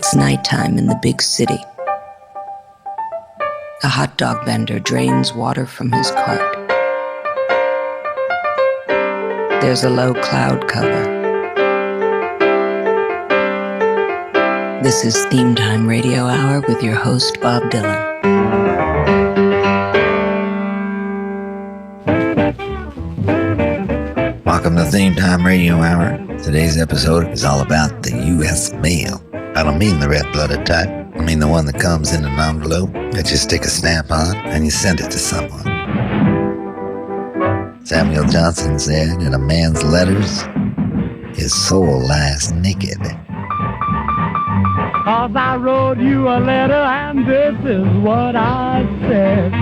It's nighttime in the big city. A hot dog vendor drains water from his cart. There's a low cloud cover. This is Theme Time Radio Hour with your host, Bob Dylan. Welcome to Theme Time Radio Hour. Today's episode is all about the U.S. mail. I don't mean the red-blooded type. I mean the one that comes in an envelope that you stick a stamp on and you send it to someone. Samuel Johnson said, in a man's letters, his soul lies naked. 'Cause I wrote you a letter and this is what I said.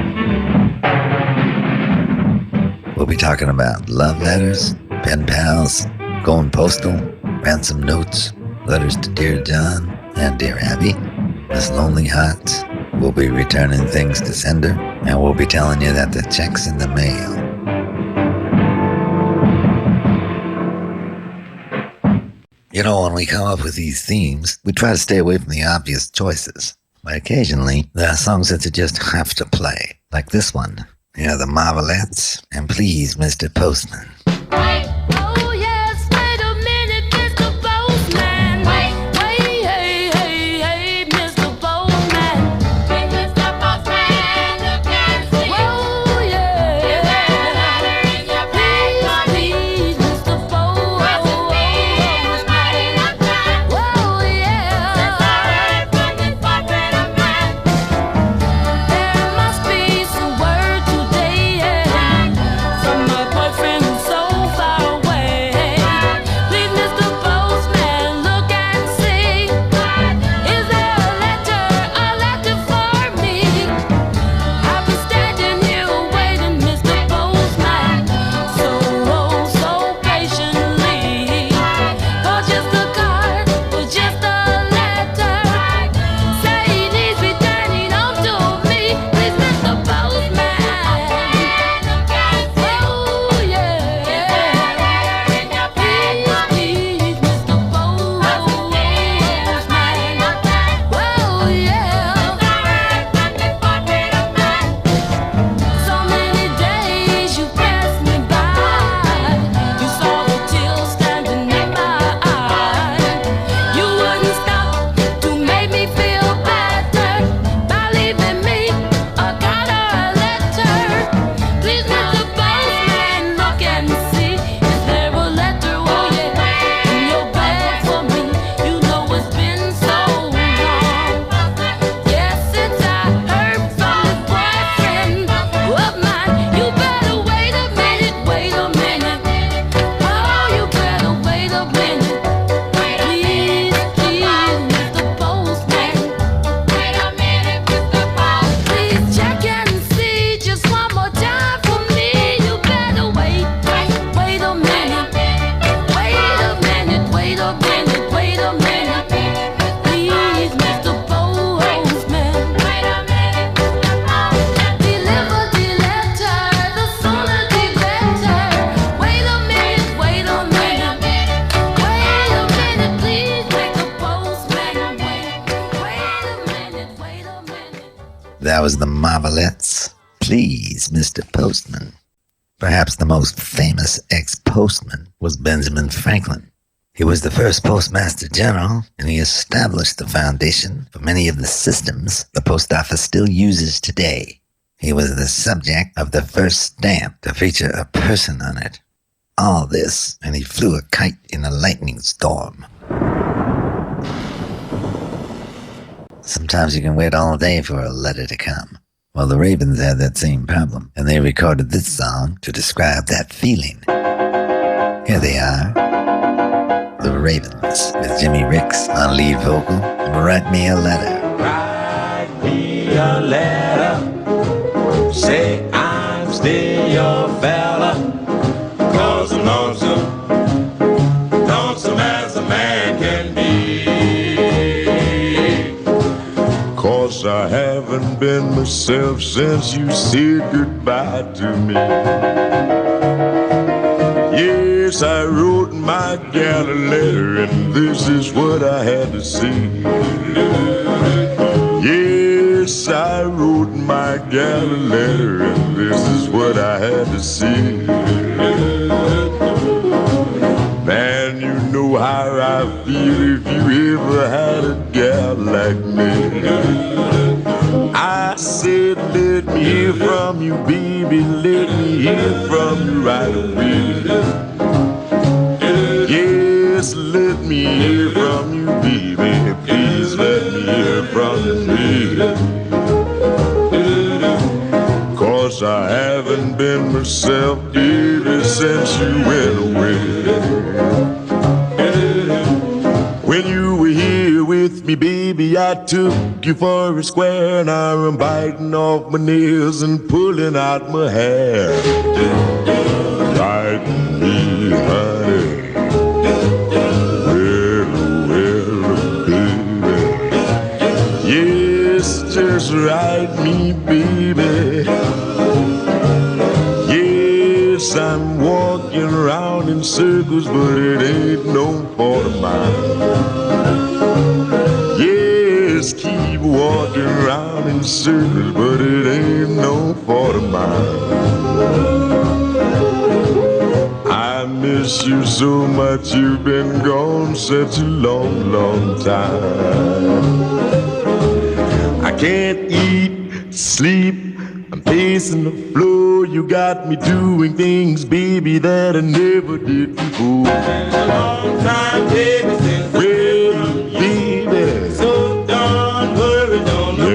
We'll be talking about love letters, pen pals, going postal, ransom notes, letters to Dear John and Dear Abby. Miss Lonely Hearts will be returning things to sender, and we'll be telling you that the check's in the mail. You know, when we come up with these themes, we try to stay away from the obvious choices. But occasionally, there are songs that you just have to play, like this one. Here are the Marvelettes, and Please, Mr. Postman. Oh yes, wait a minute, Mr. Postman. Wait, hey, Mr. Postman. Hey, Mr. Postman, look and see. Oh yeah, is there a letter in your bag for me? Please, Mr. Postman. Oh yeah, since I heard from this portrait of mine, there must be some word today from my boyfriend who's so far away. Please, Mr. Postman, look and see. Is there a letter for me? I've been standing here waiting, Mr. Postman, so patiently, for just a card, for just a letter. Say he needs returning home to me. Please, Mr. Postman. Oh yeah. Please, Mr. Postman. Oh yeah. So many days you passed me by. You saw the tears standing in my eyes. You wouldn't stop to make me feel better by leaving me a card or a letter. Please, Mr. Postman, look and see. Is there a letter, oh yeah, in your bag for me? You know it's been so long. Yes, since I heard from this boyfriend of mine. You better wait a minute, wait a minute. Oh, you better wait a minute. Please, Mr. Postman. Wait a minute, Mr. Postman. Please check and see just one more time for me. You better wait a minute. Wait a minute, wait a minute, wait a minute. Please, Mr. Postman. Wait a minute, Mr. Postman. Deliver the letter, the sooner the better. Wait a minute, wait a minute. Wait a minute, please, Mr. Postman. Wait a minute, wait a minute. That was the Marvelettes. Please, Mr. Postman. Perhaps the most famous ex-postman was Benjamin Franklin. He was the first postmaster general, and he established the foundation for many of the systems the post office still uses today. He was the subject of the first stamp to feature a person on it. All this, and he flew a kite in a lightning storm. Sometimes you can wait all day for a letter to come. Well, the Ravens had that same problem, and they recorded this song to describe that feeling. Here they are, the Ravens, with Jimmy Ricks on lead vocal. Write me a letter. Write me a letter. Say I'm still your fella. 'Cause I'm lonesome as a man can be. 'Cause I haven't been myself since you said goodbye to me. Yes, Yes, I wrote my gal a letter, and this is what I had to say. Yes, I wrote my gal a letter, and this is what I had to say. Man, you know how I feel if you ever had a gal like me. I said, let me hear from you, baby, let me hear from you right away. Yes, let me hear from you, baby, please let me hear from you. 'Cause I haven't been myself, baby, since you went away. When you were here with me, baby, I took you for a square. Now I'm biting off my nails and pulling out my hair. Like me, honey. Well, baby. Yes, just write me, baby. Yes, I'm walking around in circles, but it ain't no fault of mine. Yes, keep walking around in circles, but it ain't no fault of mine. I miss you so much, you've been gone such a long, long time. I can't eat, sleep, I'm pacing the floor. You got me doing things, baby, that I never did before. It's been a long time, baby, since well, baby, so darn worried, don't know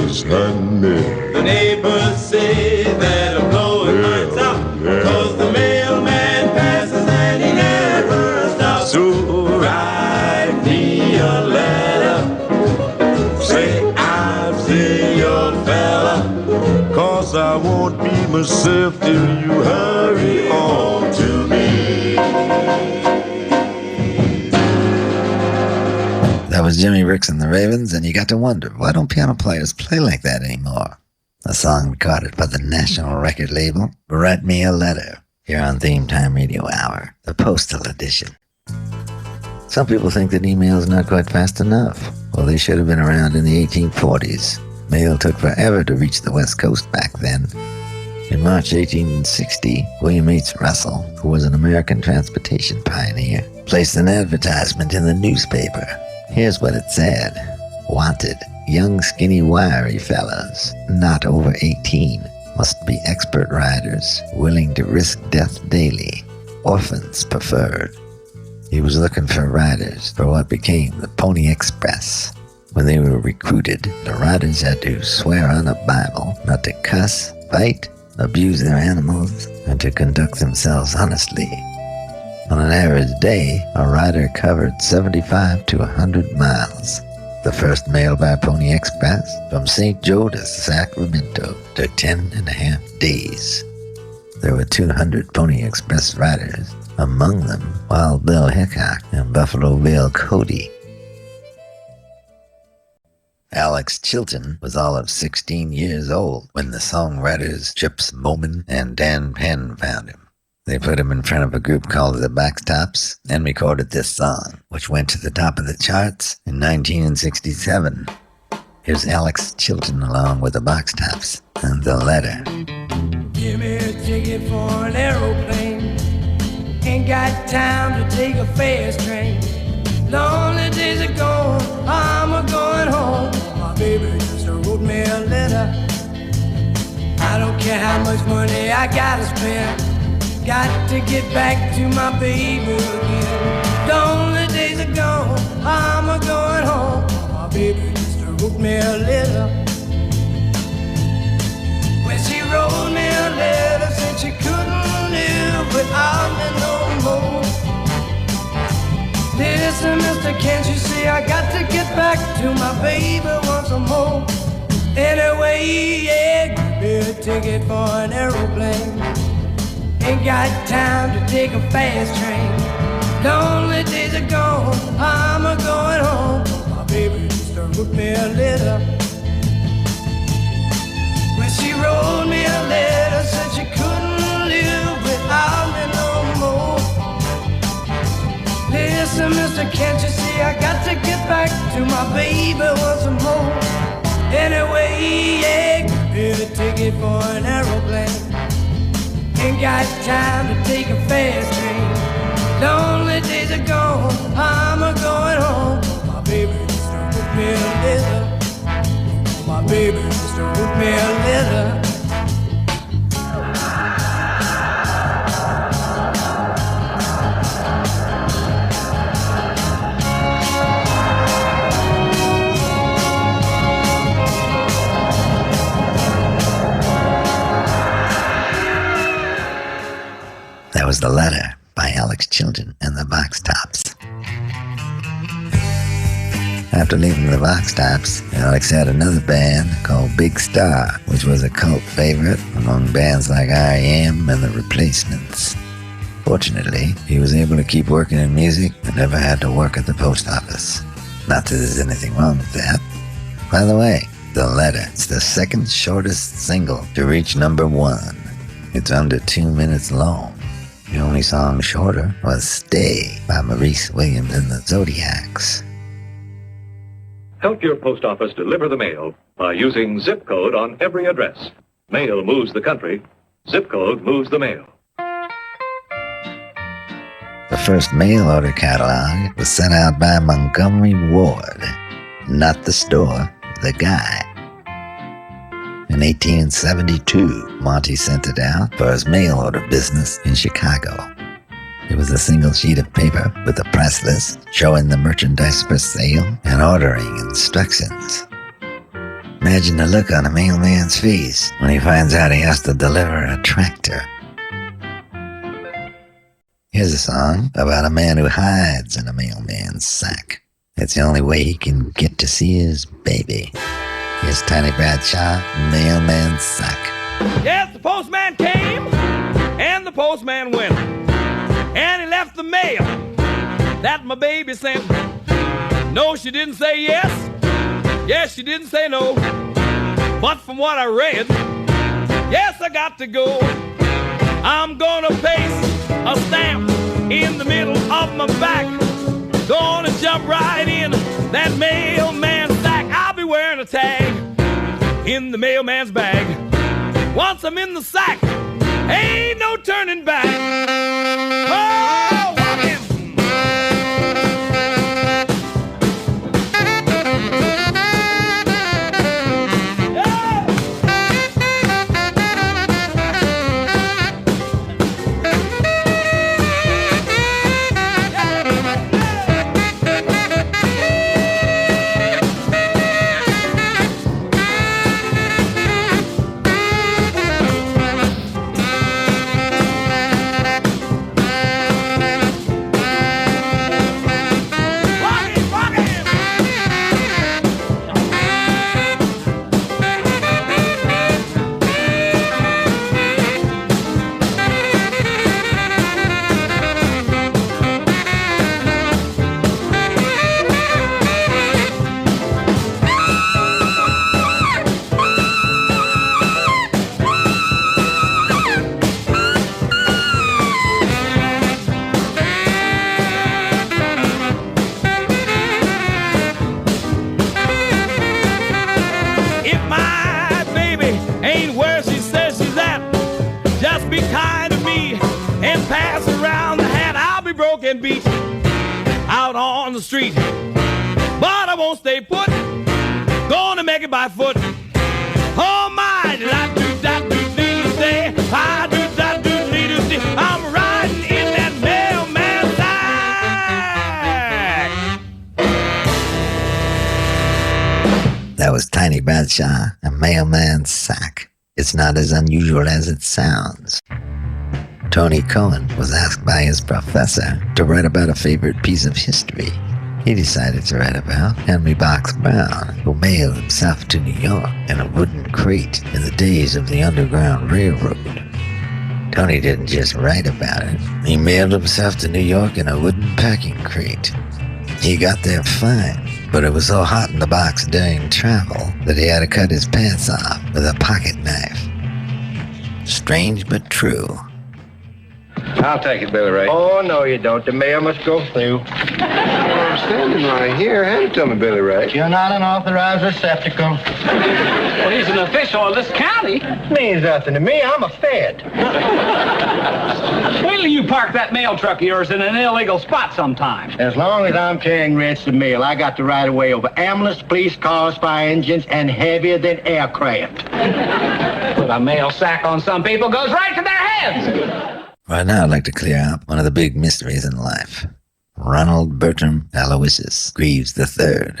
yes, honey. The neighbors say that I'm blowing my top, 'cause the mailman passes and he never stops. So write me a letter, say I'm still your fella, 'cause I won't be myself till you hurry on to me. That was Jimmy Ricks and the Ravens, and you got to wonder, why don't piano players play like that anymore? A song recorded by the National Record Label, Write Me a Letter, here on Theme Time Radio Hour, the postal edition. Some people think that email's not quite fast enough. Well, they should have been around in the 1840s. Mail took forever to reach the West Coast back then. In March 1860, William H. Russell, who was an American transportation pioneer, placed an advertisement in the newspaper. Here's what it said. Wanted, young skinny wiry fellas, not over 18, must be expert riders, willing to risk death daily, orphans preferred. He was looking for riders for what became the Pony Express. When they were recruited, the riders had to swear on a Bible not to cuss, fight, abuse their animals, and to conduct themselves honestly. On an average day, a rider covered 75 to 100 miles. The first mail by Pony Express from St. Joe to Sacramento took 10.5 days. There were 200 Pony Express riders, among them Wild Bill Hickok and Buffalo Bill Cody. Alex Chilton was all of 16 years old when the songwriters Chips Bowman and Dan Penn found him. They put him in front of a group called the Blackstops and recorded this song, which went to the top of the charts in 1967. Here's Alex Chilton along with the Blackstops and The Letter. Give me a ticket for an aeroplane. Ain't got time to take a fast train. Lonely days are gone, I'm a-going home. My baby just wrote me a letter. I don't care how much money I gotta spend. Got to get back to my baby again. Lonely days are gone, I'm a-going home. My baby just wrote me a letter. When she wrote me a letter, said she couldn't live without me no more. Listen, mister, can't you see I got to get back to my baby once more? Anyway, yeah, give me a ticket for an aeroplane. Ain't got time to take a fast train. Lonely days are gone, I'm a-going home. My baby just wrote me a letter. When she wrote me a letter, said she couldn't live without me no more. Listen, mister, can't you see I got to get back to my baby once more? Anyway, yeah, get a ticket for an aeroplane. Ain't got time to take a fast train. Lonely days are gone, I'm a-going home. My baby just wrote me a letter. My baby just wrote me a letter. That was The Letter by Alex Chilton and the Box Tops. After leaving the Box Tops, Alex had another band called Big Star, which was a cult favorite among bands like R.E.M. and The Replacements. Fortunately, he was able to keep working in music and never had to work at the post office. Not that there's anything wrong with that. By the way, The Letter is the second shortest single to reach number 1. It's under 2 minutes long. The only song shorter was Stay by Maurice Williams and the Zodiacs. Help your post office deliver the mail by using zip code on every address. Mail moves the country. Zip code moves the mail. The first mail order catalog was sent out by Montgomery Ward. Not the store, the guy. In 1872, Monty sent it out for his mail order business in Chicago. It was a single sheet of paper with a price list showing the merchandise for sale and ordering instructions. Imagine the look on a mailman's face when he finds out he has to deliver a tractor. Here's a song about a man who hides in a mailman's sack. It's the only way he can get to see his baby. Here's Tiny Bradshaw, Mailman's Sack. Yes, the postman came, and the postman went, and he left the mail that my baby sent. No, she didn't say yes. Yes, she didn't say no. But from what I read, yes, I got to go. I'm gonna paste a stamp in the middle of my back. Gonna jump right in that mailman's sack. I'll be wearing a tag in the mailman's bag. Once I'm in the sack, ain't no turning back. Oh, walking. Beat out on the street, but I won't stay put. Gonna make it by foot. Oh my, I do that do do stay. I do that do do stay. I'm riding in that mailman's sack. That was Tiny Bradshaw, a mailman's sack. It's not as unusual as it sounds. Tony Cohen was asked by his professor to write about a favorite piece of history. He decided to write about Henry Box Brown, who mailed himself to New York in a wooden crate in the days of the Underground Railroad. Tony didn't just write about it. He mailed himself to New York in a wooden packing crate. He got there fine, but it was so hot in the box during travel that he had to cut his pants off with a pocket knife. Strange but true. I'll take it, Billy Ray. Oh, no, you don't. The mail must go through. I'm standing right here. Hand it to me, Billy Ray. You're not an authorized receptacle. Well, he's an official of this county. Means nothing to me. I'm a Fed. Wait till you park that mail truck of yours in an illegal spot sometime. As long as I'm carrying registered mail, I got the right of way over ambulance, police cars, fire engines, and heavier than aircraft. Put a mail sack on some people, goes right to their heads. Right now, I'd like to clear up one of the big mysteries in life. Ronald Bertram Aloysius Greaves III.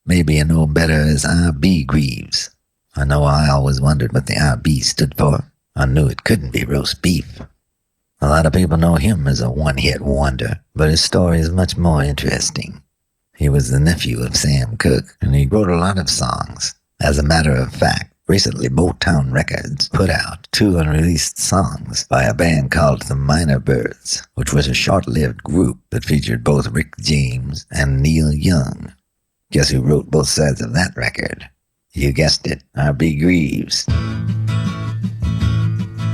Maybe you know him better as R.B. Greaves. I know I always wondered what the R.B. stood for. I knew it couldn't be roast beef. A lot of people know him as a one-hit wonder, but his story is much more interesting. He was the nephew of Sam Cooke, and he wrote a lot of songs. As a matter of fact, recently Motown Records put out 2 unreleased songs by a band called the Minor Birds, which was a short-lived group that featured both Rick James and Neil Young. Guess who wrote both sides of that record? You guessed it, R.B. Greaves.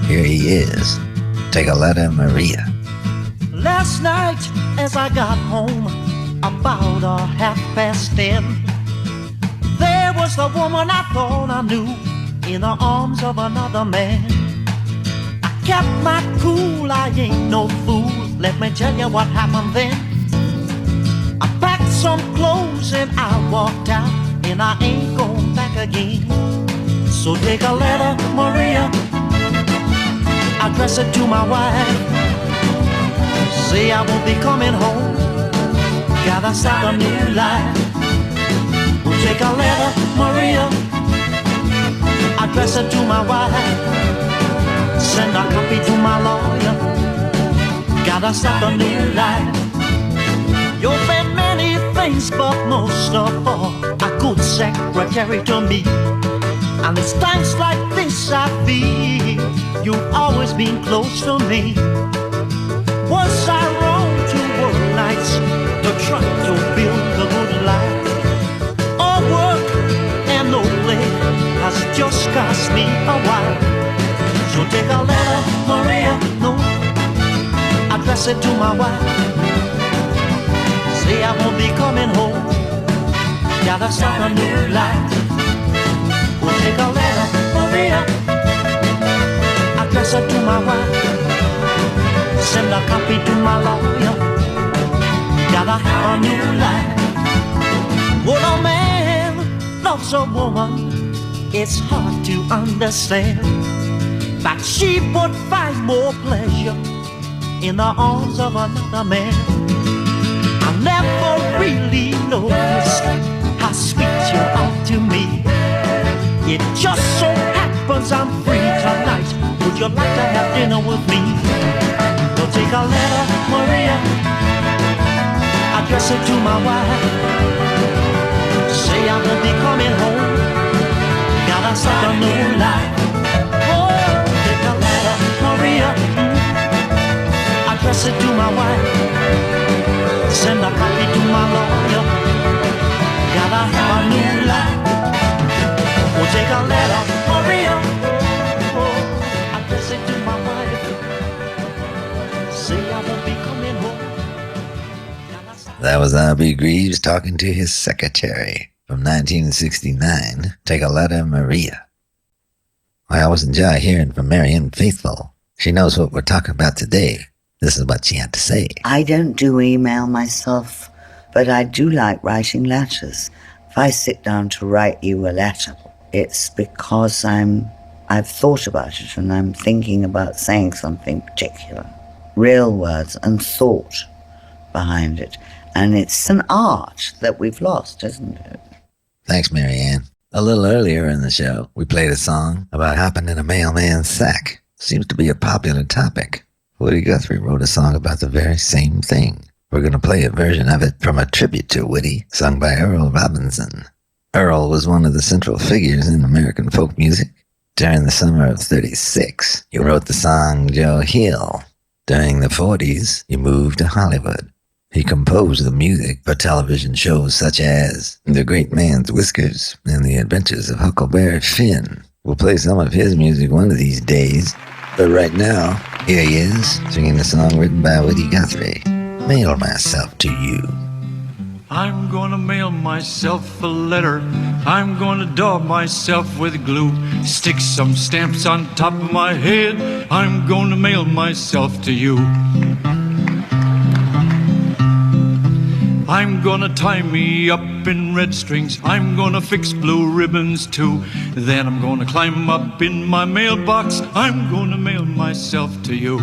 Here he is. Take a letter, Maria. Last night as I got home, about 10:30, there was the woman I thought I knew in the arms of another man. I kept my cool, I ain't no fool. Let me tell you what happened then. I packed some clothes and I walked out, and I ain't going back again. So take a letter, Maria, address it to my wife. Say I won't be coming home, gotta start a new life. We'll take a letter, Maria, address it to my wife. Send a copy to my lawyer, gotta start a new life. You've been many things, but most of all, a good secretary to me. And it's times like this I feel you've always been close to me. Was I wrong to work nights to try to build a good life? All work and no play has just cost me a while. So take a letter, Maria, no, address it to my wife. Say I won't be coming home, gotta start a new life. We'll take a letter, Maria, address it to my wife. Send a copy to my lawyer, gotta have a new life. When a man loves a woman, it's hard to understand that she would find more pleasure in the arms of another man. I never really noticed how sweet you are to me. It just so happens I'm free tonight. Would you like to have dinner with me? We'll take a letter, Maria, address it to my wife. Say I won't be coming home, gotta start a new life. Oh, take a letter, Maria, address it to my wife. Send a copy to my lawyer, gotta have a new life. We'll take a letter, Maria, oh, address it to my wife. Say I won't be coming home. That was R.B. Greaves talking to his secretary from 1969. Take a letter, Maria. I always enjoy hearing from Marianne Faithfull. She knows what we're talking about today. This is what she had to say. I don't do email myself, but I do like writing letters. If I sit down to write you a letter, it's because I've thought about it and I'm thinking about saying something particular. Real words and thought behind it. And it's an art that we've lost, isn't it? Thanks, Marianne. A little earlier in the show, we played a song about hopping in a mailman's sack. Seems to be a popular topic. Woody Guthrie wrote a song about the very same thing. We're going to play a version of it from a tribute to Woody, sung by Earl Robinson. Earl was one of the central figures in American folk music. During the summer of '36, he wrote the song Joe Hill. During the '40s, he moved to Hollywood. He composed the music for television shows such as The Great Man's Whiskers and The Adventures of Huckleberry Finn. We'll play some of his music one of these days. But right now, here he is, singing a song written by Woody Guthrie, Mail Myself to You. I'm gonna mail myself a letter. I'm gonna daub myself with glue. Stick some stamps on top of my head. I'm gonna mail myself to you. I'm gonna tie me up in red strings. I'm gonna fix blue ribbons too. Then I'm gonna climb up in my mailbox. I'm gonna mail myself to you.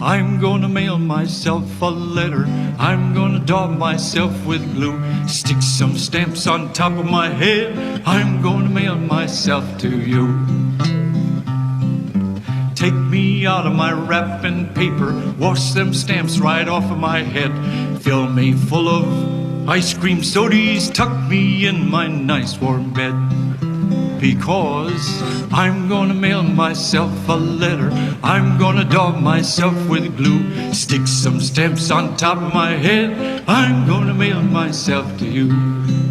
I'm gonna mail myself a letter. I'm gonna daub myself with glue. Stick some stamps on top of my head. I'm gonna mail myself to you. Take me out of my wrapping paper. Wash them stamps right off of my head. Fill me full of ice cream sodies. Tuck me in my nice warm bed. Because I'm gonna mail myself a letter. I'm gonna daub myself with glue. Stick some stamps on top of my head. I'm gonna mail myself to you.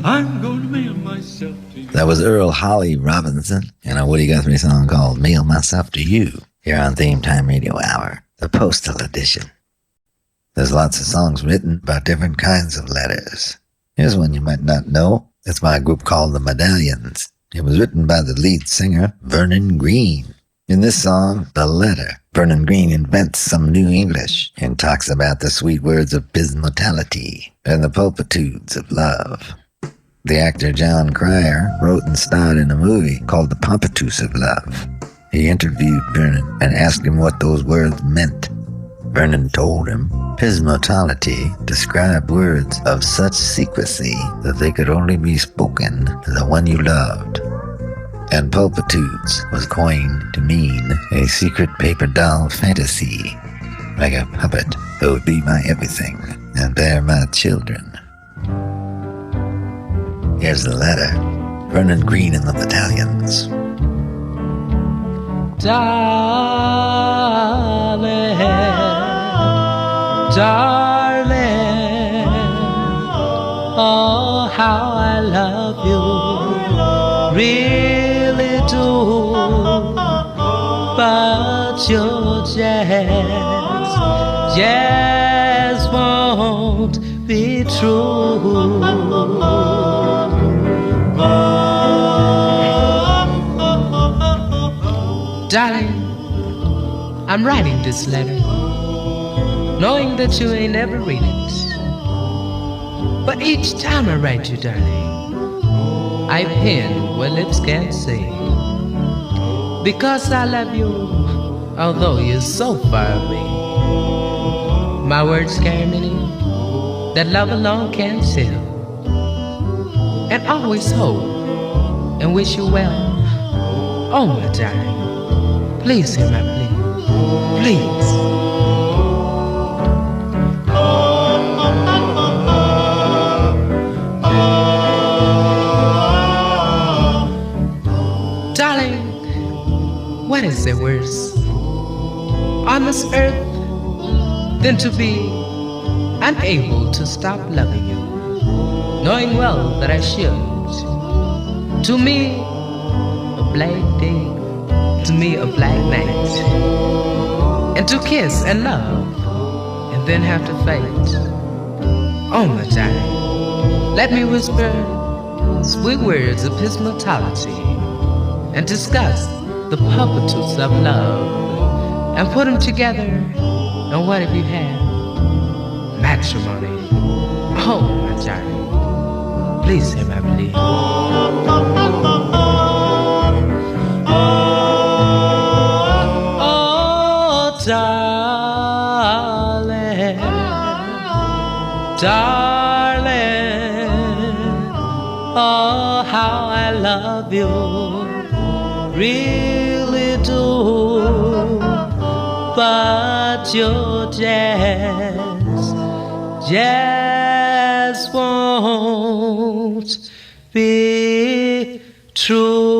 I'm gonna mail myself to you. That was Earl Holly Robinson in a Woody Guthrie song called Mail Myself to You, here on Theme Time Radio Hour, the Postal Edition. There's lots of songs written about different kinds of letters. Here's one you might not know. It's by a group called the Medallions. It was written by the lead singer, Vernon Green. In this song, The Letter, Vernon Green invents some new English and talks about the sweet words of bismutality and the pulpitudes of love. The actor John Cryer wrote and starred in a movie called The Pompatus of Love. He interviewed Vernon and asked him what those words meant. Vernon told him, "Pismotality described words of such secrecy that they could only be spoken to the one you loved." And pulpitudes was coined to mean a secret paper doll fantasy, like a puppet that would be my everything and bear my children. Here's the letter. Vernon Green and the Medallions. Darling, darling, oh, how I love you, really do, but you just won't be true. Darling, I'm writing this letter, knowing that you ain't ever read it. But each time I write you, darling, I pen where lips can't say. Because I love you, although you're so far away. My words carry meaning that love alone can't tell. And always hope and wish you well. Oh, my darling, please hear my plea. Please. Darling, what is there worse on this earth than to be unable to stop loving you, knowing well that I should? To me, a black day, to me a black night, and to kiss and love and then have to fight. Oh, my darling, let me whisper sweet words of pismotality and discuss the pulpitudes of love and put them together. And what if you have matrimony? Oh, my darling, please hear my plea. Darling, darling, oh, how I love you, really do, but you just won't be true.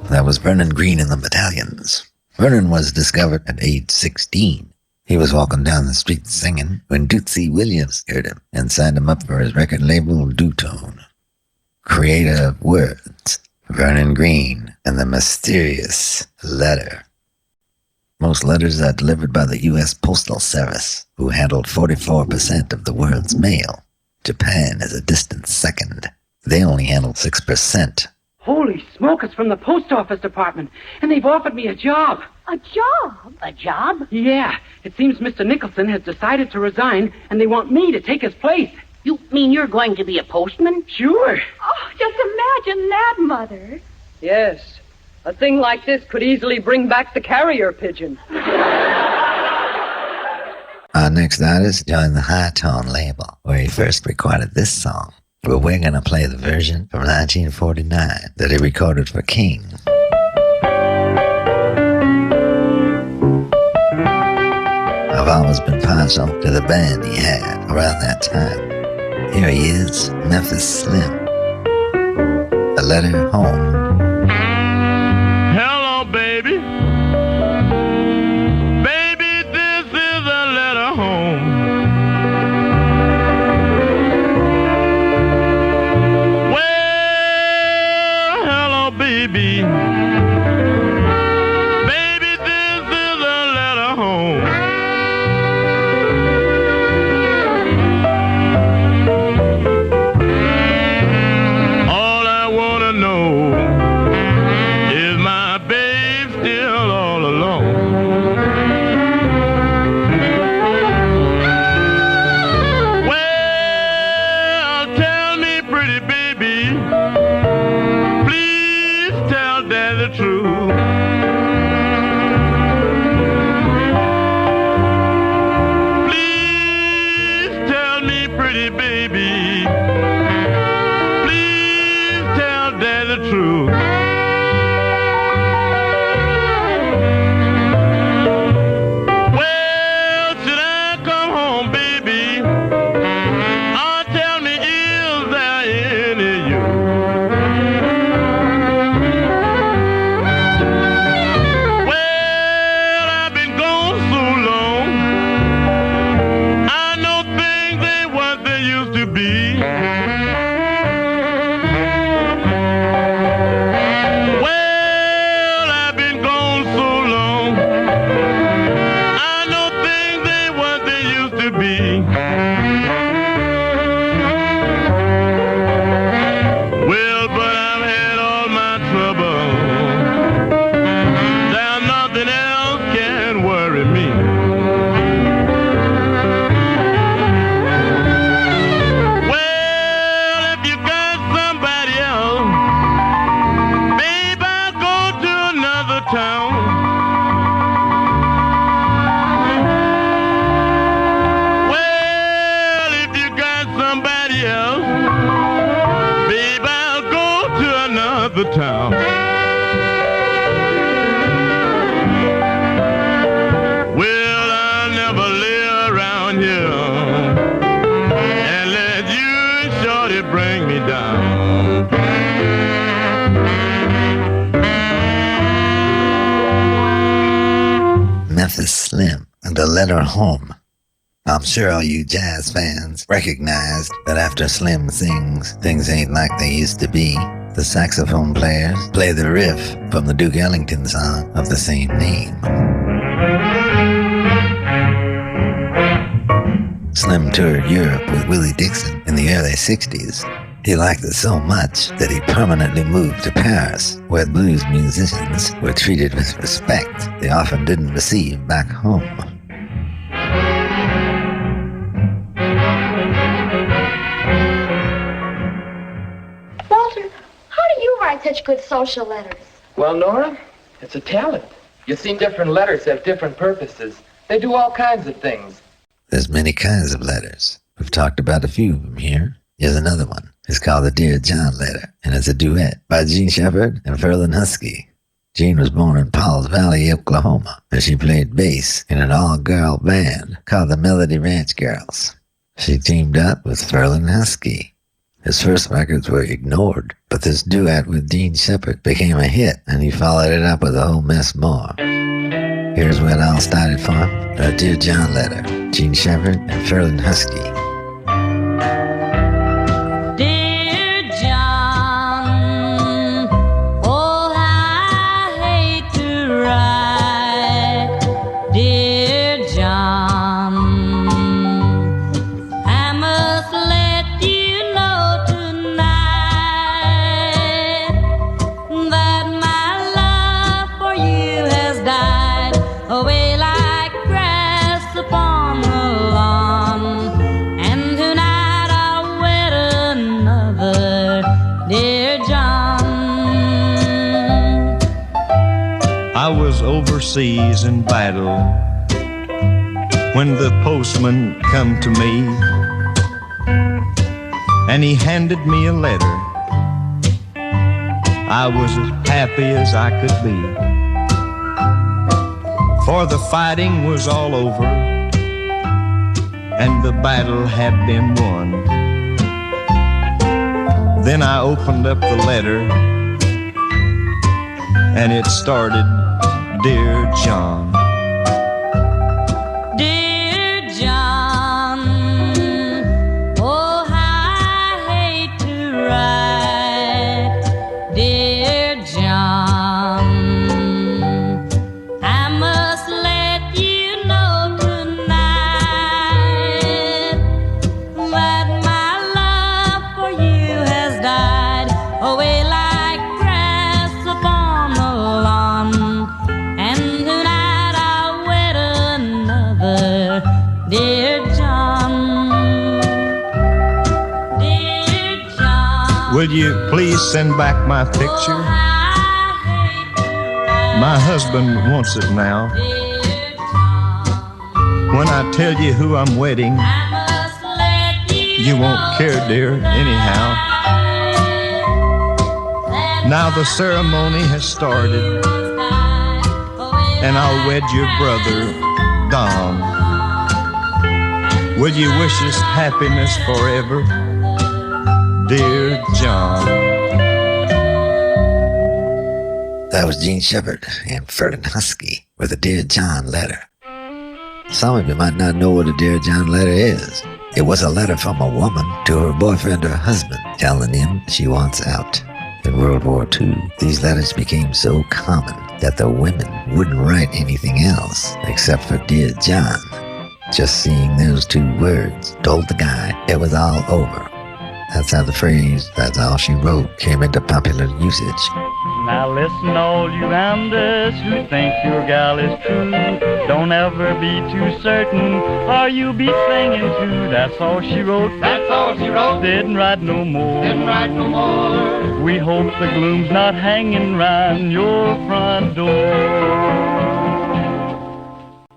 That was Vernon Green and the Medallions. Vernon was discovered at age 16. He was walking down the street singing when Dootsy Williams heard him and signed him up for his record label, Dutone. Creator of Words, Vernon Green, and the mysterious Letter. Most letters are delivered by the U.S. Postal Service, who handled 44% of the world's mail. Japan is a distant second. They only handle 6%. Holy smoke, it's from the post office department, and they've offered me a job. A job? A job? Yeah, it seems Mr. Nicholson has decided to resign, and they want me to take his place. You mean you're going to be a postman? Sure. Oh, just imagine that, Mother. Yes, a thing like this could easily bring back the carrier pigeon. Our next artist joined the High Tone label, where he first recorded this song. But we're going to play the version from 1949 that he recorded for King. I've always been partial to the band he had around that time. Here he is, Memphis Slim. A Letter Home. Hello, baby. Baby, this is a letter home. Well, hello, baby. Baby, this is a letter home. All I wanna know is my babe still all alone. Well, tell me, pretty baby, please tell Dad the truth. Please tell me, pretty baby, please tell Dad the truth. Well, should I come home, baby? Or tell me, is there any you? Well, I've been gone so long, I know things ain't what they used to be. Well, I've been gone so long, I know things ain't what they used to be. Well, but I've had all my trouble. There's nothing else can worry me. Well, if you got somebody else, babe, I'll go to another town. Well, if you got somebody else, babe, I'll go to another town. Well, I'll never live around here and let you and Shorty bring me down. Memphis Slim and A Letter Home. I'm sure all you jazz fans recognized that after Slim sings Things Ain't Like They Used to Be, the saxophone players play the riff from the Duke Ellington song of the same name. Slim toured Europe with Willie Dixon in the early 60s. He liked it so much that he permanently moved to Paris, where blues musicians were treated with respect they often didn't receive back home. Walter, how do you write such good social letters? Well, Nora, it's a talent. You see, different letters have different purposes. They do all kinds of things. There's many kinds of letters. We've talked about a few of them here. Here's another one. It's called the Dear John Letter, and it's a duet by Gene Shepard and Ferlin Husky. Jean was born in Pauls Valley, Oklahoma, and she played bass in an all-girl band called the Melody Ranch Girls. She teamed up with Ferlin Husky. His first records were ignored, but this duet with Gene Shepard became a hit, and he followed it up with a whole mess more. Here's where it all started from. A Dear John letter. Gene Shepard and Ferlin Husky. Dear John, oh, I hate to write. Dear John, I must let you know tonight that my love for you has died away like grass upon the lawn. And tonight I'll wed another, dear John. I was overseas in battle when the postman come to me, and he handed me a letter. I was as happy as I could be, for the fighting was all over and the battle had been won. Then I opened up the letter and it started, Dear John. Dear John, oh, how I hate to write. Dear John, I must let you know tonight that my love for you has died away like grass upon the lawn. And tonight I'll wed another, dear John. Dear John, Will you please send back my picture? My husband wants it now. When I tell you who I'm wedding, you won't care, dear, anyhow. Now the ceremony has started, and I'll wed your brother, Don. Will you wish us happiness forever, dear John? That was Gene Shepard and Ferlin Husky with a Dear John letter. Some of you might not know what a Dear John letter is. It was a letter from a woman to her boyfriend or husband telling him she wants out. In World War II, these letters became so common that the women wouldn't write anything else except for Dear John. Just seeing those two words told the guy it was all over. That's how the phrase, "that's all she wrote," came into popular usage. Now listen, all you rounders who think your gal is true, don't ever be too certain, or you be singing too. That's all she wrote. That's all she wrote. Didn't write no more. Didn't write no more. We hope the gloom's not hanging round your front door.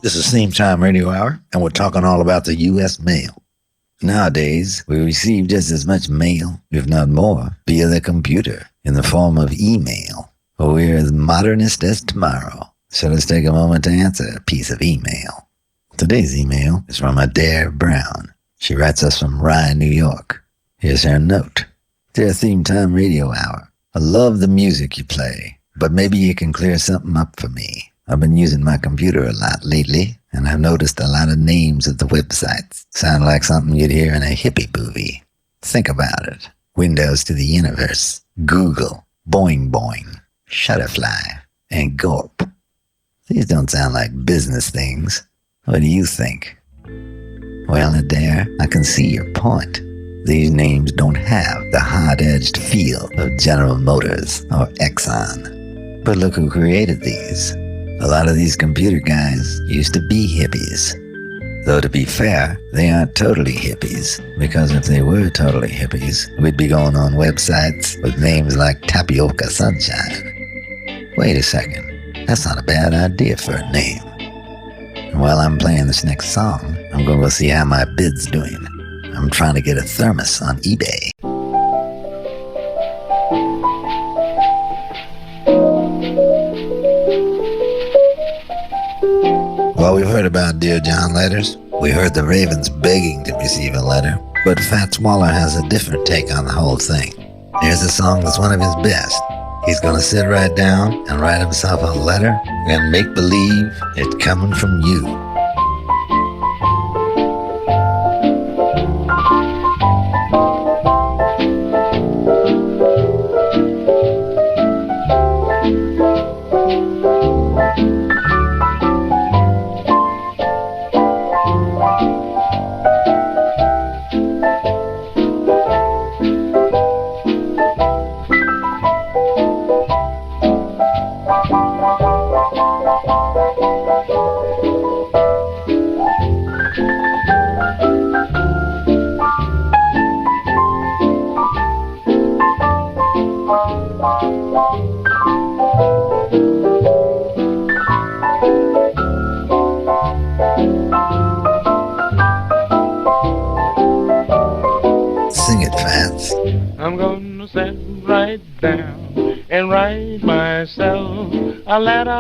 This is Theme Time Radio Hour, and we're talking all about the U.S. mail. Nowadays, we receive just as much mail, if not more, via the computer in the form of email. We're as modernist as tomorrow, so let's take a moment to answer a piece of email. Today's email is from Adair Brown. She writes us from Rye, New York. Here's her note. Dear Theme Time Radio Hour, I love the music you play, but maybe you can clear something up for me. I've been using my computer a lot lately, and I've noticed a lot of names of the websites sound like something you'd hear in a hippie movie. Think about it. Windows to the Universe, Google, Boing Boing, Shutterfly, and Gulp. These don't sound like business things. What do you think? Well, Adair, I can see your point. These names don't have the hard-edged feel of General Motors or Exxon. But look who created these. A lot of these computer guys used to be hippies. Though to be fair, they aren't totally hippies, because if they were totally hippies, we'd be going on websites with names like Tapioca Sunshine. Wait a second, that's not a bad idea for a name. And while I'm playing this next song, I'm going to go see how my bid's doing. I'm trying to get a thermos on eBay. Well, we've heard about Dear John letters. We heard the Ravens begging to receive a letter. But Fats Waller has a different take on the whole thing. Here's a song that's one of his best. He's gonna sit right down and write himself a letter and make believe it's coming from you. Sing it, Fats. I'm gonna sit right down and write myself a letter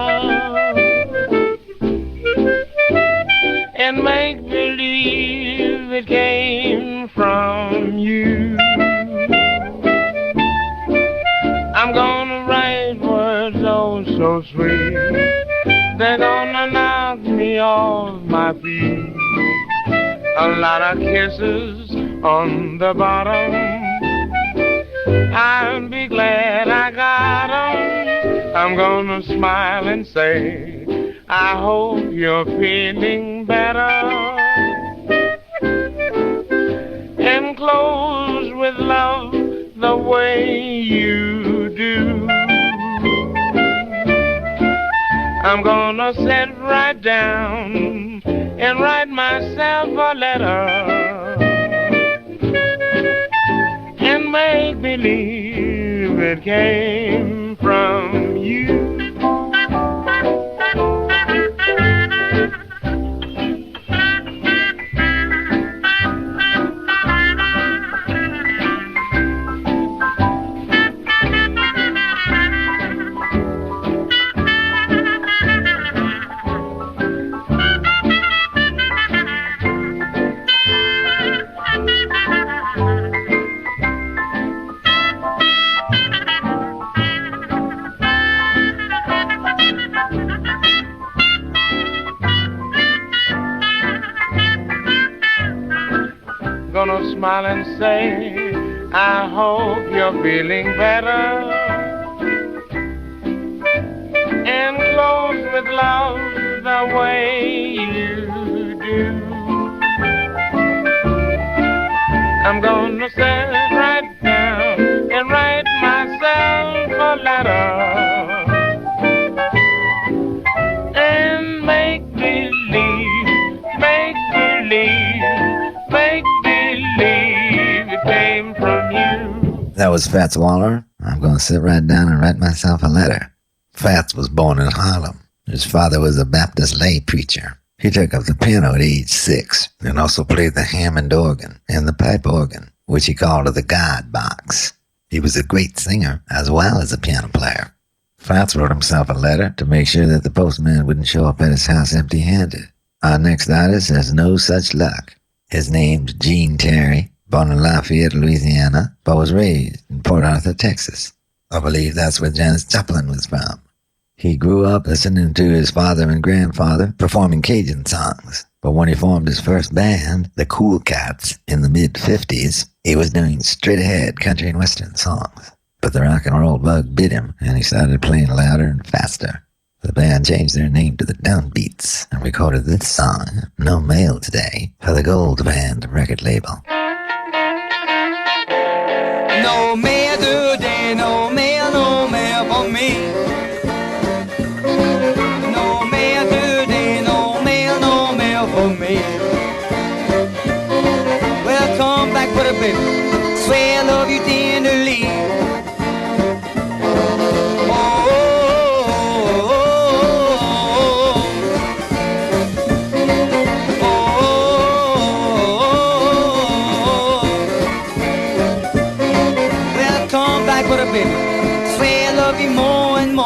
and make believe it came from you. I'm gonna write words oh so sweet, they're gonna knock me off my feet. A lot of kisses on the bottom, I'll be glad I got 'em. I'm gonna smile and say, I hope you're feeling better, and close with love the way you do. I'm gonna sit right down and write myself a letter and make believe it came from you. Gonna smile and say, I hope you're feeling better, and close with love the way you do. I'm gonna sit right down and write myself a letter and make believe, make believe it came from you. That was Fats Waller. I'm gonna sit right down and write myself a letter. Fats was born in Harlem. His father was a Baptist lay preacher. He took up the piano at age 6 and also played the Hammond organ and the pipe organ, which he called the God box. He was a great singer as well as a piano player. Fats wrote himself a letter to make sure that the postman wouldn't show up at his house empty-handed. Our next artist has no such luck. His name's Gene Terry, born in Lafayette, Louisiana, but was raised in Port Arthur, Texas. I believe that's where Janis Joplin was from. He grew up listening to his father and grandfather performing Cajun songs. But when he formed his first band, the Cool Cats, in the mid-50s, he was doing straight-ahead country and western songs. But the rock and roll bug bit him, and he started playing louder and faster. The band changed their name to the Downbeats and recorded this song, No Mail Today, for the Gold Band record label. No mail today, no mail for me. No mail today, no mail for me. Well, come back for the baby, swear I love you tenderly. Baby, swear I love you more and more.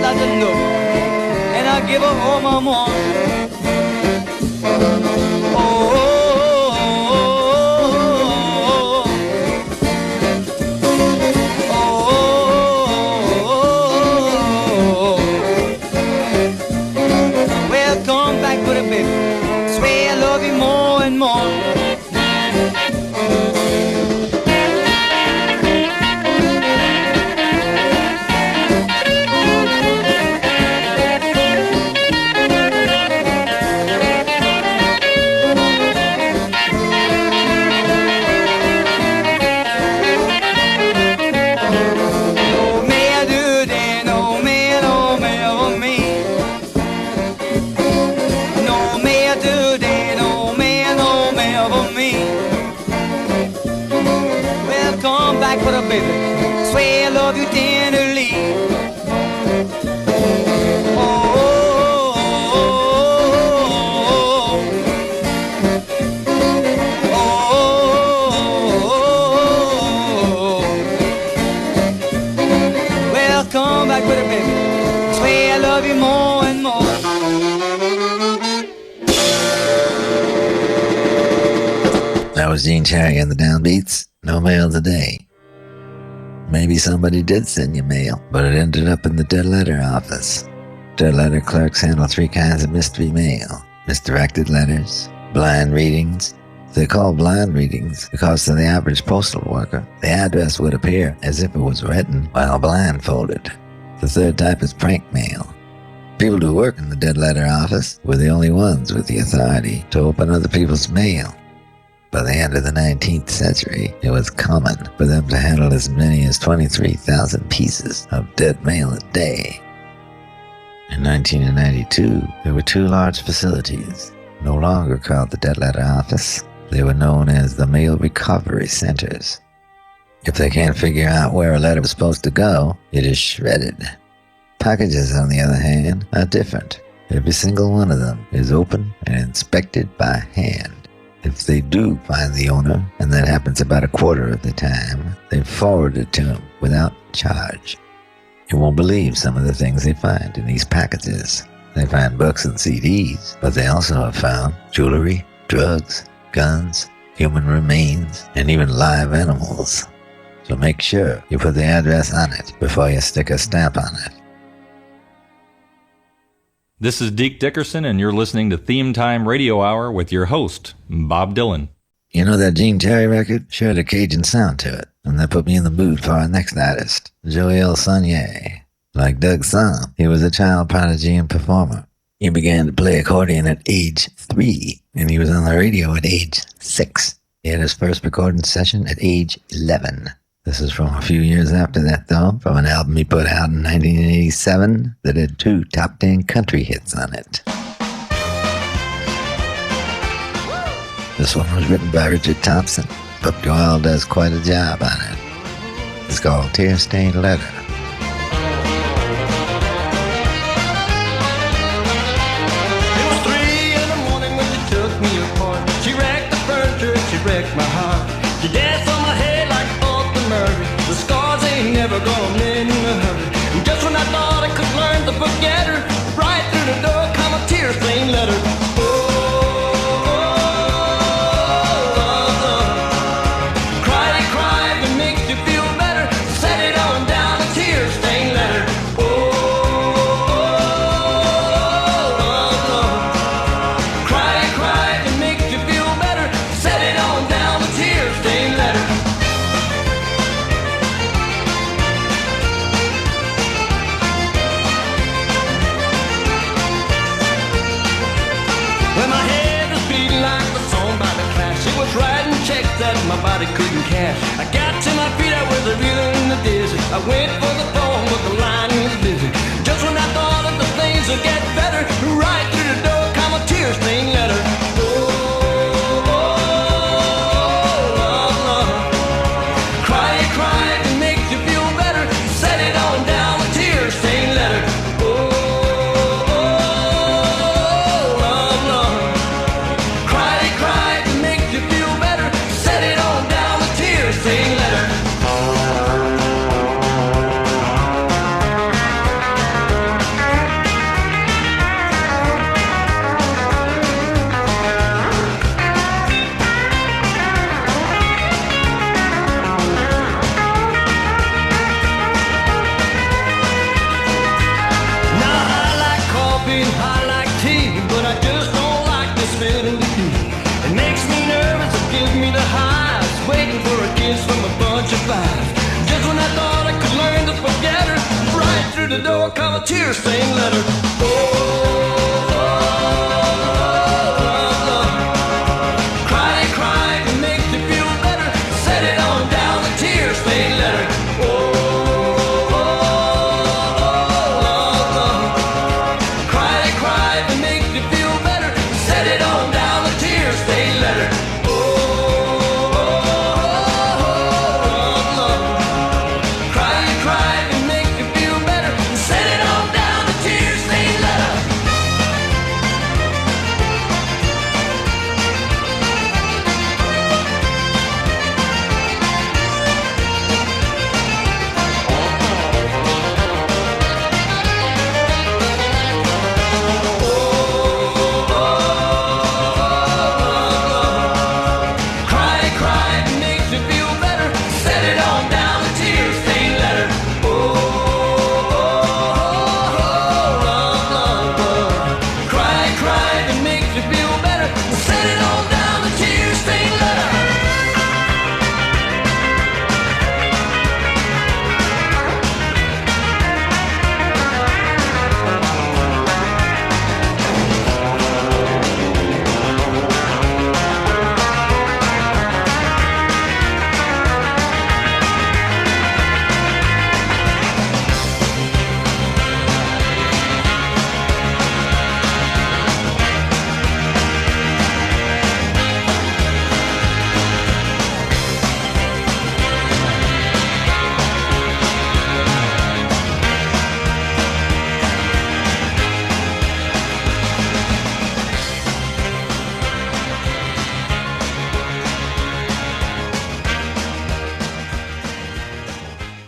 out the look, and I give her all my money. That was Gene Cherry and the Downbeats. No mail today. Maybe somebody did send you mail, but it ended up in the dead letter office. Dead letter clerks handle 3 kinds of mystery mail. Misdirected letters, blind readings. They're called blind readings because to the average postal worker, the address would appear as if it was written while blindfolded. The 3rd type is prank mail. People who work in the dead letter office were the only ones with the authority to open other people's mail. By the end of the 19th century, it was common for them to handle as many as 23,000 pieces of dead mail a day. In 1992, there were 2 large facilities, no longer called the Dead Letter Office. They were known as the Mail Recovery Centers. If they can't figure out where a letter was supposed to go, it is shredded. Packages, on the other hand, are different. Every single one of them is opened and inspected by hand. If they do find the owner, and that happens about a quarter of the time, they forward it to him without charge. You won't believe some of the things they find in these packages. They find books and CDs, but they also have found jewelry, drugs, guns, human remains, and even live animals. So make sure you put the address on it before you stick a stamp on it. This is Deke Dickerson, and you're listening to Theme Time Radio Hour with your host, Bob Dylan. You know that Gene Cherry record shared a Cajun sound to it, and that put me in the mood for our next artist, Joel Sonnier. Like Doug Sahm, he was a child prodigy and performer. He began to play accordion at age 3, and he was on the radio at age 6. He had his first recording session at age 11. This is from a few years after that, though, from an album he put out in 1987 that had 2 top 10 country hits on it. This one was written by Richard Thompson, but Joel does quite a job on it. It's called Tear-Stained Letter. It was 3 in the morning when she took me apart. She wrecked the furniture, she wrecked my heart. She danced on my head like Murray. The scars ain't never gonna mend in a hurry. And just when I thought I could learn to forget her, right through the door come a tear-stained letter. Cry, cry, if it makes you feel better. Set it on down, a tear-stained letter. Cry, cry, if it makes you feel better. Set it on down, a tear-stained letter. Writing checks that my body couldn't cash. I got to my feet, I was reeling in the dizzy. I went for the phone, but the line was busy. Just when I thought that the things would get better, right through the door come a tear-stained letter. Cry, cry, if it makes you feel better. Set it on down, a tear-stained letter. through the door come a tear-stained letter. Oh, cry, cry, it makes you feel better. Set it on down, the tear-stained letter. Cry, cry, it makes you feel better. Set it on down, the tear-stained letter.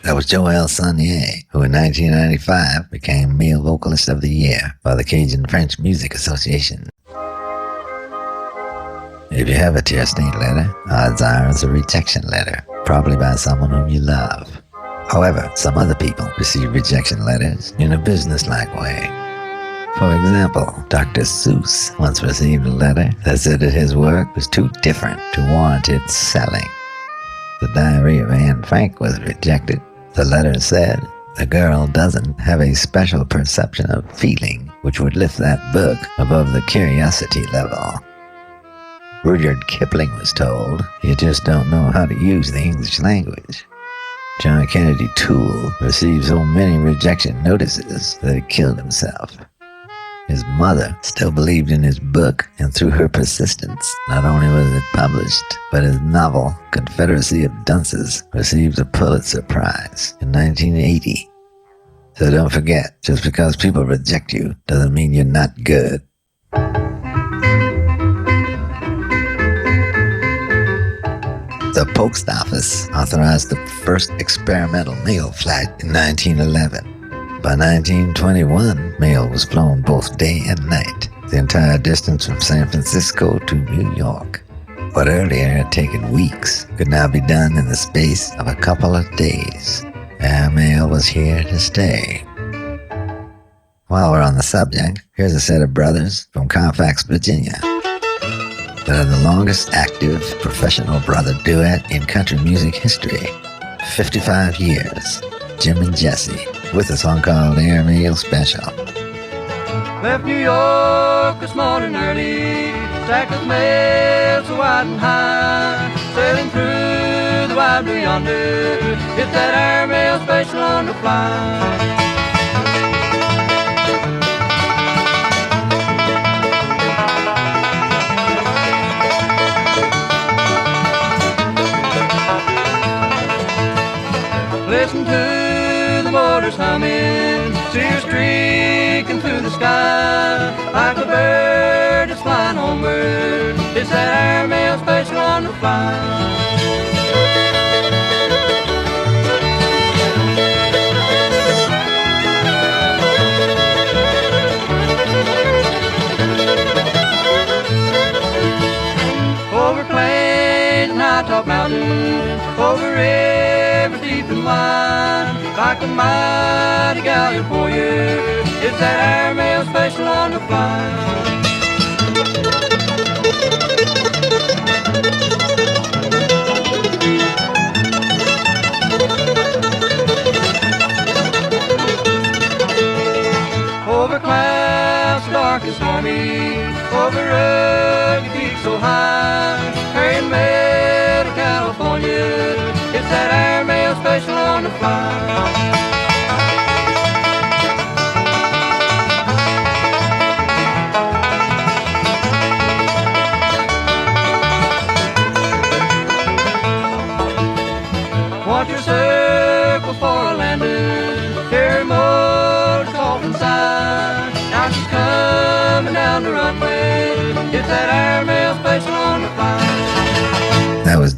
That was Joel Sonnier, who in 1995 became Male Vocalist of the Year by the Cajun French Music Association. If you have a tear-stained letter, odds are it's a rejection letter, probably by someone whom you love. However, some other people receive rejection letters in a business-like way. For example, Dr. Seuss once received a letter that said that his work was too different to warrant its selling. The Diary of Anne Frank was rejected. The letter said, "The girl doesn't have a special perception of feeling which would lift that book above the curiosity level." Rudyard Kipling was told, "You just don't know how to use the English language." John Kennedy Toole received so many rejection notices that he killed himself. His mother still believed in his book, and through her persistence, not only was it published, but his novel, Confederacy of Dunces, received a Pulitzer Prize in 1980. So don't forget, just because people reject you doesn't mean you're not good. The Post Office authorized the first experimental mail flight in 1911. By 1921, mail was flown both day and night, the entire distance from San Francisco to New York. What earlier had taken weeks could now be done in the space of a couple of days. Airmail was here to stay. While we're on the subject, here's a set of brothers from Carfax, Virginia, that are the longest active professional brother duet in country music history. 55 years, Jim and Jesse, with a song called Airmail Special. Left New York this morning early, sacked with mail so wide and high, sailing through the wide blue yonder, hit that airmail special on the fly. Listen to the motors humming, see her streaking through the sky, like a bird that's flying homeward. It's that airmail special on the fly. Over plains and high-top mountains, over rivers deep and wide, like a mighty galleon for you. It's that airmail special on the fly.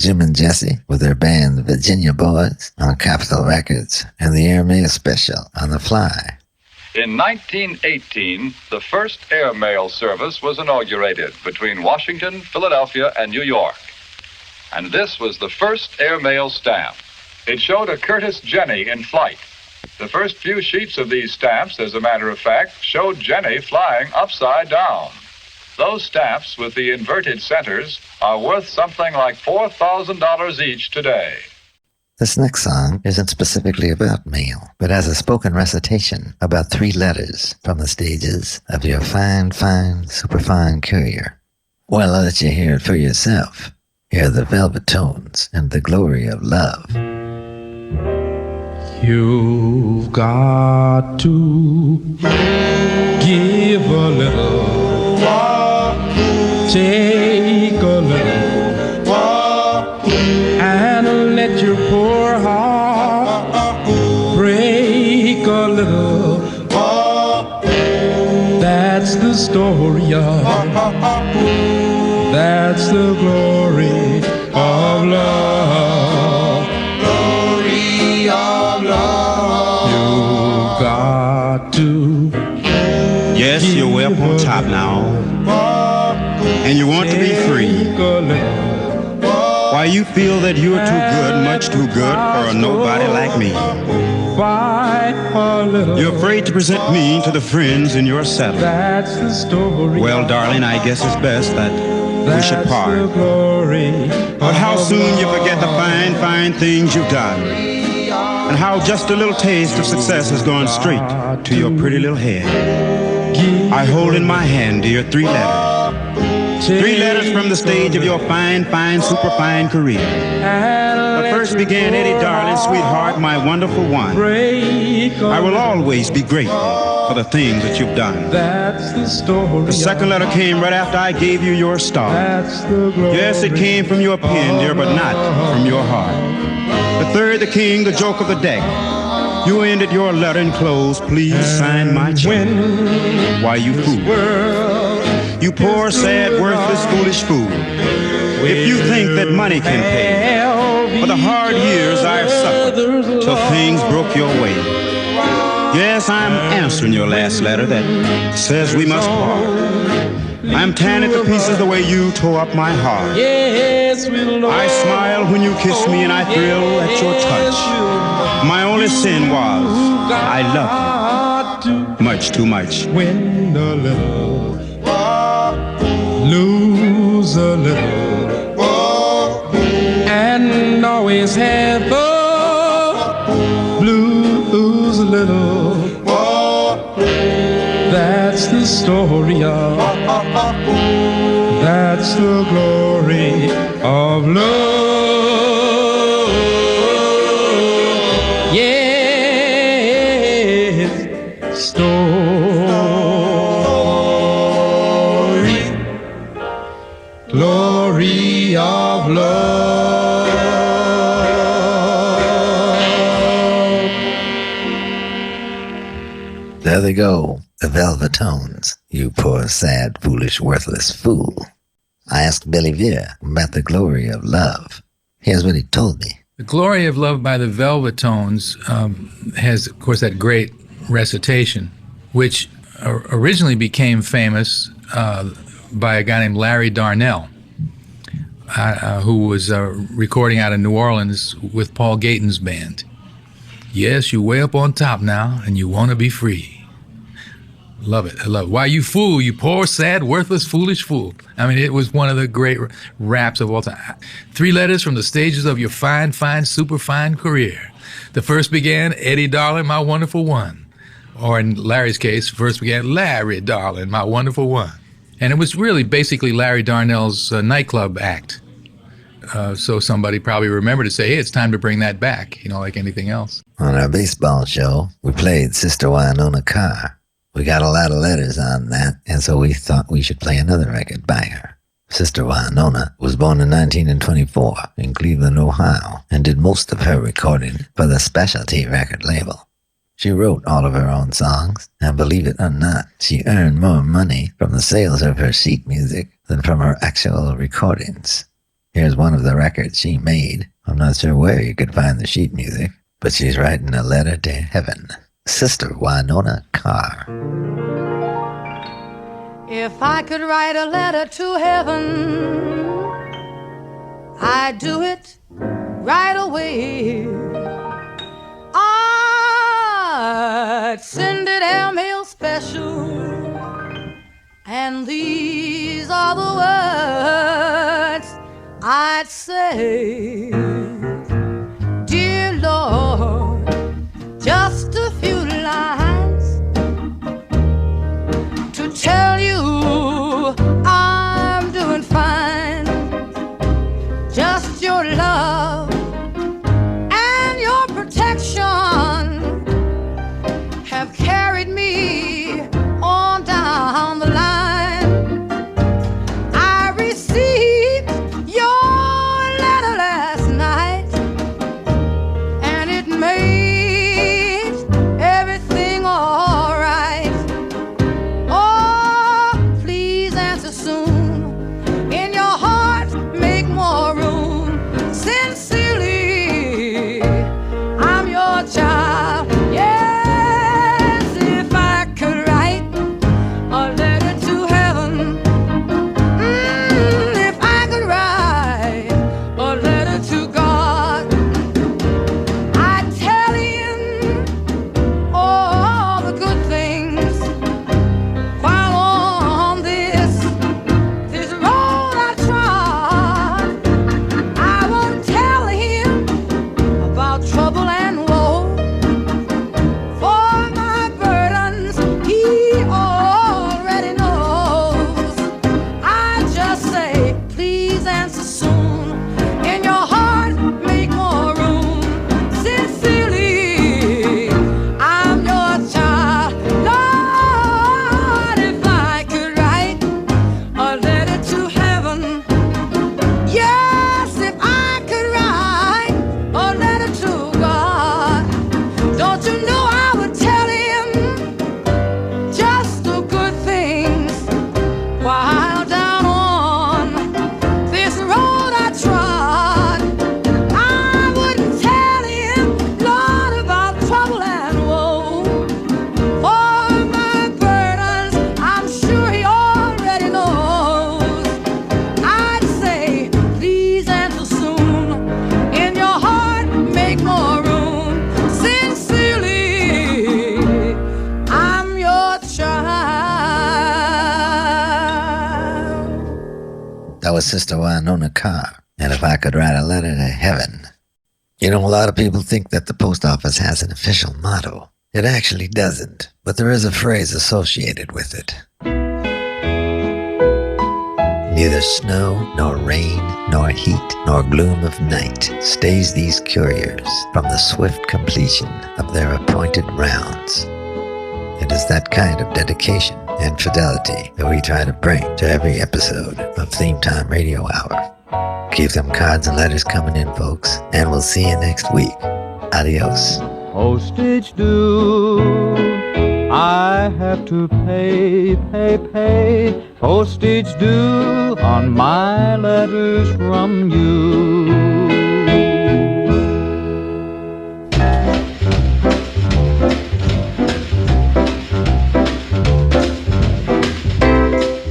Jim and Jesse with their band the Virginia Boys on Capitol Records and the Airmail Special on The Fly. In 1918, the first airmail service was inaugurated between Washington, Philadelphia, and New York. And this was the first airmail stamp. It showed a Curtis Jenny in flight. The first few sheets of these stamps, as a matter of fact, showed Jenny flying upside down. Those stamps with the inverted centers are worth something like $4,000 each today. This next song isn't specifically about mail, but has a spoken recitation about 3 letters from the stages of your fine, fine, superfine courier. Well, I'll let you hear it for yourself. Hear the Velvet Tones and the Glory of Love. You've got to give a little, take a little, and let your poor heart break a little. That's the story of, that's the glory of love. Glory of love. You've got to. Yes, you're way up on top now, and you want to be free. Why you feel that you're too good, much too good for a nobody like me. You're afraid to present me to the friends in your saddle. Well, darling, I guess it's best that we should part. But how soon you forget the fine, fine things you've done, and how just a little taste of success has gone straight to your pretty little head. I hold in my hand, dear, 3 letters. 3 letters from the stage of your fine, fine, superfine career. The first began, Eddie, darling, sweetheart, my wonderful one. I will always be grateful for the things that you've done. The second letter came right after I gave you your star. Yes, it came from your pen, dear, but not from your heart. The third, the king, the joke of the deck. You ended your letter in close, please sign my check. Why, you fool. You poor, sad, worthless, foolish fool. If you think that money can pay for the hard years I've suffered till things broke your way. Yes, I'm answering your last letter that says we must part. I'm tearing to pieces the way you tore up my heart. I smile when you kiss me and I thrill at your touch. My only sin was I loved you much too much. Win a little, lose a little, and always have the blues a little. That's the story of, that's the glory of love. Yes, story, glory of love. There they go, the Velvet Tones. You poor, sad, foolish, worthless fool. I asked Billy Veer about the glory of love. Here's what he told me. The Glory of Love by the Velvet Tones has, of course, that great recitation, which originally became famous by a guy named Larry Darnell, who was recording out in New Orleans with Paul Gayton's band. Yes, you're way up on top now, and you want to be free. Love it. I love it. Why, you fool, you poor, sad, worthless, foolish fool. I mean, it was one of the great raps of all time. 3 letters from the stages of your fine, fine, superfine career. The first began, Eddie, darling, my wonderful one. Or in Larry's case, first began, Larry, darling, my wonderful one. And it was really basically Larry Darnell's nightclub act. So somebody probably remembered to say, hey, it's time to bring that back, like anything else. On our baseball show, we played Sister Wynonna Carr. We got a lot of letters on that, and so we thought we should play another record by her. Sister Wynonna was born in 1924 in Cleveland, Ohio, and did most of her recording for the Specialty record label. She wrote all of her own songs, and believe it or not, she earned more money from the sales of her sheet music than from her actual recordings. Here's one of the records she made. I'm not sure where you could find the sheet music, but she's writing a letter to heaven. Sister Winona Carr. If I could write a letter to heaven, I'd do it right away. I'd send it airmail special, and these are the words I'd say. Dear Lord, just a few lines to tell you I'm doing fine. Just your love and your protection have carried me on down the line. I received your letter last night, and it made everything all right. Oh, please answer soon. In your heart, make more room. Sincerely, I'm your child. Yes, if I could write a letter to heaven, if I could write a letter to God, I'd tell him all the good things while on this road I trod. I won't tell him about trouble and woe, for my burdens he already knows. I just say, please answer soon. In your heart, make more room. Sincerely, I'm your child. Lord, if I could write a letter to heaven, yes, if I could write a letter to God, don't you know I would tell him just the good things while down on this road I trod. I wouldn't tell him, Lord, about trouble and woe, for my burdens I'm sure he already knows. I'd say, please answer soon. In your heart, make more room. Sincerely, I'm your child. That was Sister Winona Carr. And if I could write a letter to heaven. You know, a lot of people think that the post office has an official motto. It actually doesn't, but there is a phrase associated with it. Neither snow, nor rain, nor heat, nor gloom of night stays these couriers from the swift completion of their appointed rounds. It is that kind of dedication and fidelity that we try to bring to every episode of Theme Time Radio Hour. Keep them cards and letters coming in, folks, and we'll see you next week. Adios. Postage due, I have to pay. Postage due on my letters from you.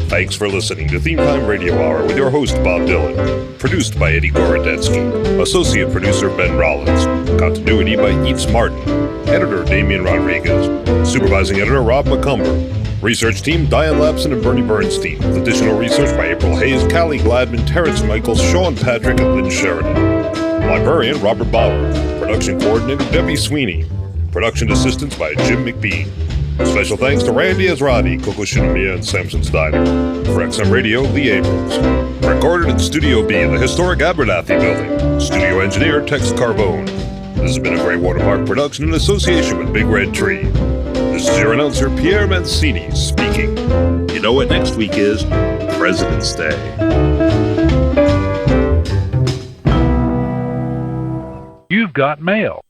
Thanks for listening to Theme Time Radio Hour with your host, Bob Dylan. Produced by Eddie Gorodetsky. Associate producer, Ben Rollins. Continuity by Eats Martin. Editor, Damian Rodriguez. Supervising editor, Rob McCumber. Research team, Diane Lapson and Bernie Bernstein. With additional research by April Hayes, Callie Gladman, Terrence Michaels, Sean Patrick, and Lynn Sheridan. Librarian, Robert Bauer. Production coordinator, Debbie Sweeney. Production assistance by Jim McBean. Special thanks to Randy Azradi, Coco Shinomiya, and Samson Steiner. For XM Radio, Lee Abrams. Recorded in Studio B in the historic Abernathy building. Studio engineer, Tex Carbone. This has been a Grey Water Park production in association with Big Red Tree. This is your announcer, Pierre Mancini, speaking. You know what next week is? President's Day. You've got mail.